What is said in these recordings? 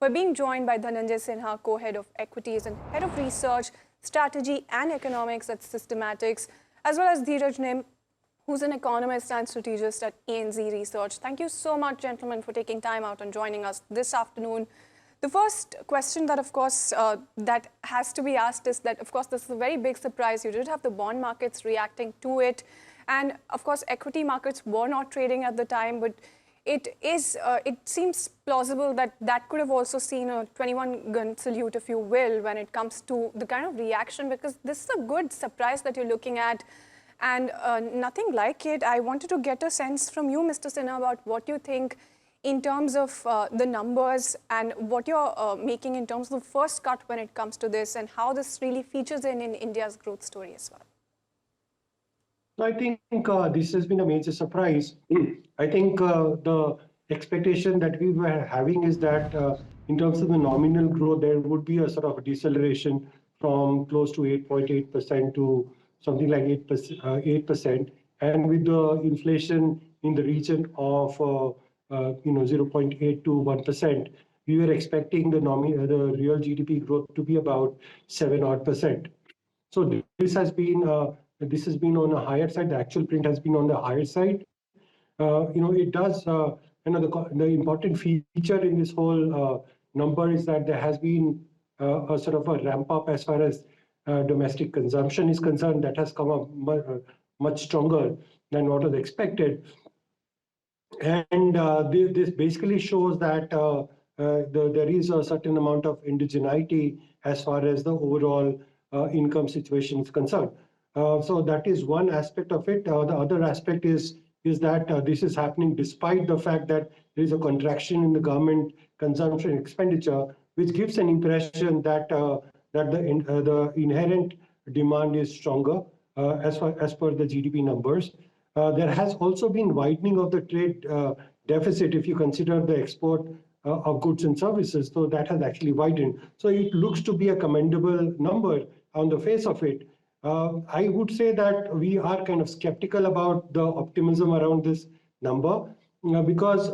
We're being joined by Dhananjay Sinha, co-head of equities and head of research, strategy and economics at Systematics, as well as Dhiraj Nim, who's an economist and strategist at ANZ Research. Thank you so much, gentlemen, for taking time out and joining us this afternoon. The first question that, of course, that has to be asked is that, of course, this is a very big surprise. You did have the bond markets reacting to it. And, of course, equity markets were not trading at the time, but it seems plausible that that could have also seen a 21-gun salute, if you will, when it comes to the kind of reaction, because this is a good surprise that you're looking at. And nothing like it. I wanted to get a sense from you, Mr. Sinha, about what you think in terms of the numbers and what you're making in terms of the first cut when it comes to this and how this really features in India's growth story as well. I think this has been a major surprise. I think the expectation that we were having is that in terms of the nominal growth, there would be a sort of a deceleration from close to 8.8% to something like 8%. And with the inflation in the region of 0.8 to 1%, we were expecting the real GDP growth to be about 7-odd%. So this has been on the higher side. The actual print has been on the higher side. It does. The important feature in this whole number is that there has been a sort of a ramp up as far as domestic consumption is concerned. That has come up much stronger than what was expected. And this basically shows that there is a certain amount of indigeneity as far as the overall income situation is concerned. So that is one aspect of it. The other aspect is that this is happening despite the fact that there is a contraction in the government consumption expenditure, which gives an impression that the inherent demand is stronger as per the GDP numbers. There has also been widening of the trade deficit if you consider the export of goods and services. So that has actually widened. So it looks to be a commendable number on the face of it. I would say that we are kind of skeptical about the optimism around this number because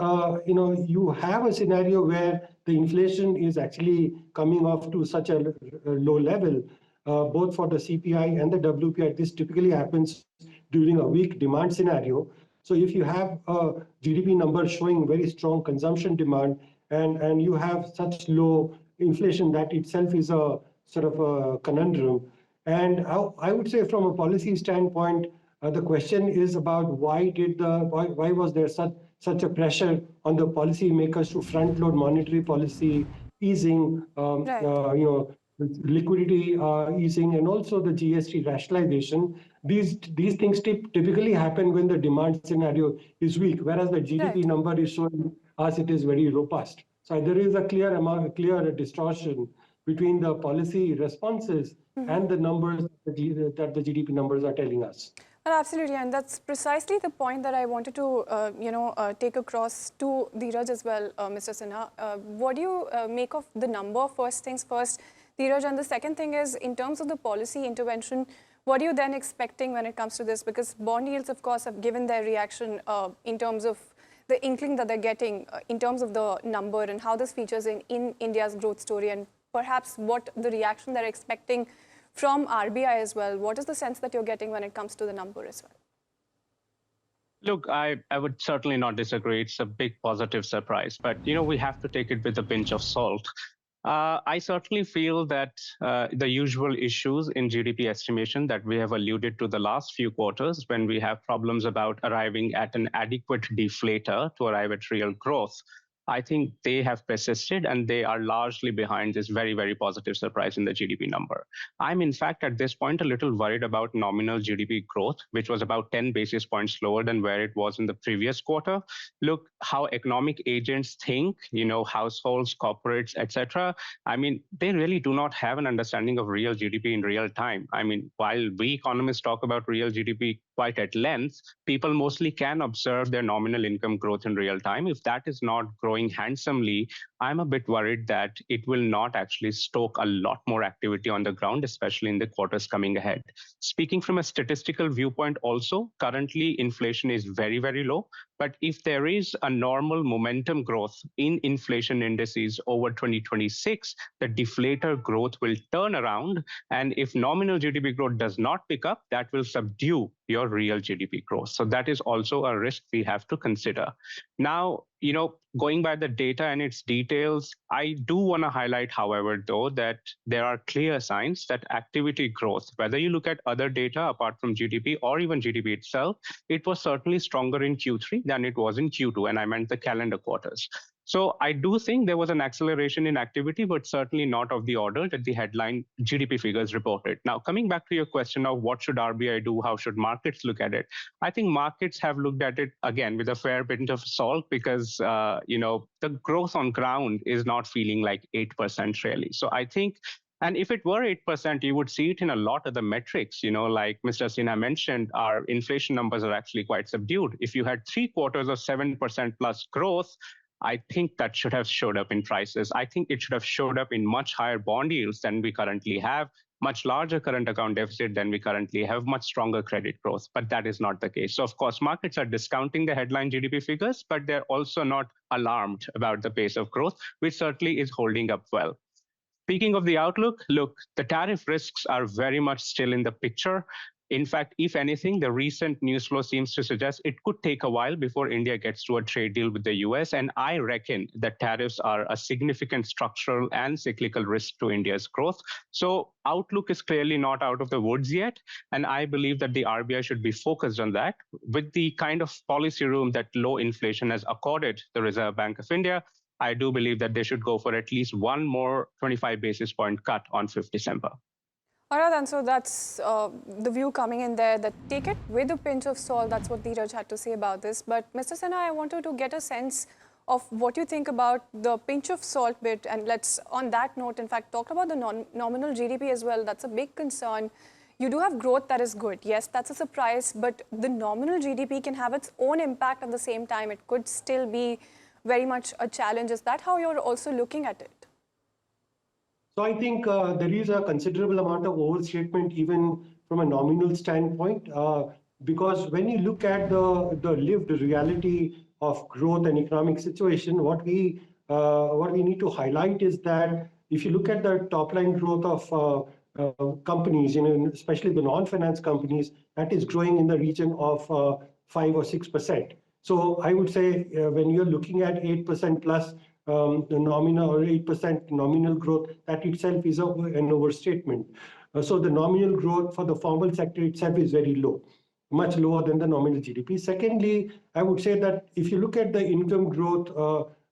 you have a scenario where the inflation is actually coming off to such a low level, both for the CPI and the WPI. This typically happens during a weak demand scenario. So if you have a GDP number showing very strong consumption demand and you have such low inflation, that itself is a sort of a conundrum. And I would say from a policy standpoint, the question is about why was there such a pressure on the policy makers to front load monetary policy easing, liquidity easing, and also the GST rationalization. These things typically happen when the demand scenario is weak, whereas the GDP number is showing us it is very robust. So there is a clear distortion between the policy responses and the numbers that the GDP numbers are telling us. Well, absolutely, and that's precisely the point that I wanted to, take across to Dhiraj as well, Mr. Sinha. What do you make of the number? First things first, Dhiraj, and the second thing is, in terms of the policy intervention, what are you then expecting when it comes to this? Because bond yields, of course, have given their reaction in terms of the inkling that they're getting in terms of the number and how this features in India's growth story, and perhaps what the reaction they're expecting from RBI as well. What is the sense that you're getting when it comes to the number as well? Look, I would certainly not disagree. It's a big positive surprise, but we have to take it with a pinch of salt. I certainly feel that the usual issues in GDP estimation that we have alluded to the last few quarters, when we have problems about arriving at an adequate deflator to arrive at real growth, I think they have persisted and they are largely behind this very, very positive surprise in the GDP number. I'm in fact at this point a little worried about nominal GDP growth, which was about 10 basis points lower than where it was in the previous quarter. Look how economic agents think, households, corporates, etc. I mean, they really do not have an understanding of real GDP in real time. I mean, while we economists talk about real GDP quite at length, people mostly can observe their nominal income growth in real time. If that is not growing handsomely, I'm a bit worried that it will not actually stoke a lot more activity on the ground, especially in the quarters coming ahead. Speaking from a statistical viewpoint also, currently inflation is very, very low. But if there is a normal momentum growth in inflation indices over 2026, the deflator growth will turn around. And if nominal GDP growth does not pick up, that will subdue your real GDP growth. So that is also a risk we have to consider. Now, going by the data and its details, I do want to highlight, however, though, that there are clear signs that activity growth, whether you look at other data apart from GDP or even GDP itself, it was certainly stronger in Q3 than it was in Q2, and I meant the calendar quarters. So I do think there was an acceleration in activity, but certainly not of the order that the headline GDP figures reported. Now, coming back to your question of what should RBI do, how should markets look at it, I think markets have looked at it, again, with a fair bit of salt because, the growth on ground is not feeling like 8% really. So I think, and if it were 8%, you would see it in a lot of the metrics. Like Mr. Sinha mentioned, our inflation numbers are actually quite subdued. If you had 3/4 of 7% plus growth, I think that should have showed up in prices. I think it should have showed up in much higher bond yields than we currently have, much larger current account deficit than we currently have, much stronger credit growth, but that is not the case. So of course, markets are discounting the headline GDP figures, but they're also not alarmed about the pace of growth, which certainly is holding up well. Speaking of the outlook, look, the tariff risks are very much still in the picture. In fact, if anything, the recent news flow seems to suggest it could take a while before India gets to a trade deal with the US. And I reckon that tariffs are a significant structural and cyclical risk to India's growth. So outlook is clearly not out of the woods yet. And I believe that the RBI should be focused on that. With the kind of policy room that low inflation has accorded the Reserve Bank of India, I do believe that they should go for at least one more 25 basis point cut on 5th December. All right, and so that's the view coming in there, that take it with a pinch of salt. That's what Dhiraj had to say about this. But Mr. Sinha, I wanted to get a sense of what you think about the pinch of salt bit. And let's, on that note, in fact, talk about the nominal GDP as well. That's a big concern. You do have growth that is good. Yes, that's a surprise. But the nominal GDP can have its own impact at the same time. It could still be very much a challenge. Is that how you're also looking at it? So I think there is a considerable amount of overstatement even from a nominal standpoint, because when you look at the lived reality of growth and economic situation, what we need to highlight is that if you look at the top line growth of companies, especially the non-finance companies, that is growing in the region of 5 or 6%. So I would say when you're looking at 8% plus the nominal or 8% nominal growth, that itself is an overstatement. So the nominal growth for the formal sector itself is very low, much lower than the nominal GDP. Secondly, I would say that if you look at the income growth,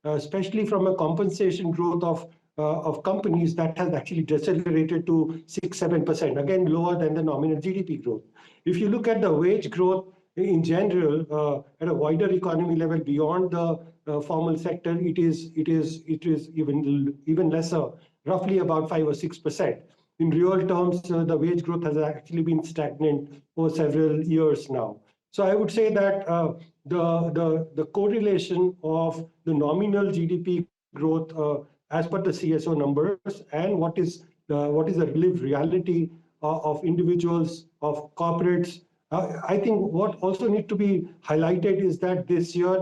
especially from a compensation growth of companies, that has actually decelerated to 6-7%, again lower than the nominal GDP growth. If you look at the wage growth in general at a wider economy level beyond the formal sector, it is even lesser, roughly about 5 or 6%. In real terms, the wage growth has actually been stagnant for several years now. So I would say that the correlation of the nominal GDP growth as per the CSO numbers and what is the lived reality of individuals, of corporates. I think what also needs to be highlighted is that this year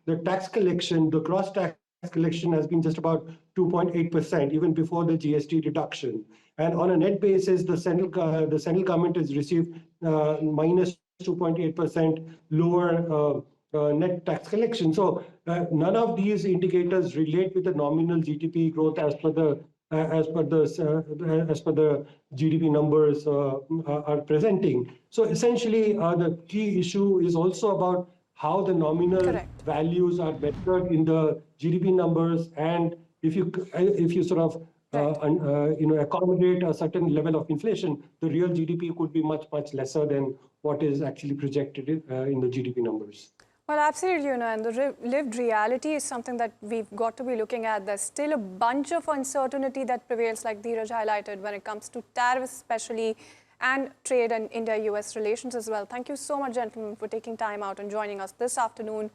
the tax collection, the gross tax collection has been just about 2.8%, even before the GST reduction. And on a net basis, the central government has received minus 2.8% lower net tax collection. So none of these indicators relate with the nominal GDP growth as per the GDP numbers are presenting. So essentially, the key issue is also about how the nominal values are measured in the GDP numbers, and if you sort of accommodate a certain level of inflation, the real GDP could be much lesser than what is actually projected in the GDP numbers. Well, absolutely, and the lived reality is something that we've got to be looking at. There's still a bunch of uncertainty that prevails, like Dhiraj highlighted, when it comes to tariffs especially, and trade and India-US relations as well. Thank you so much, gentlemen, for taking time out and joining us this afternoon.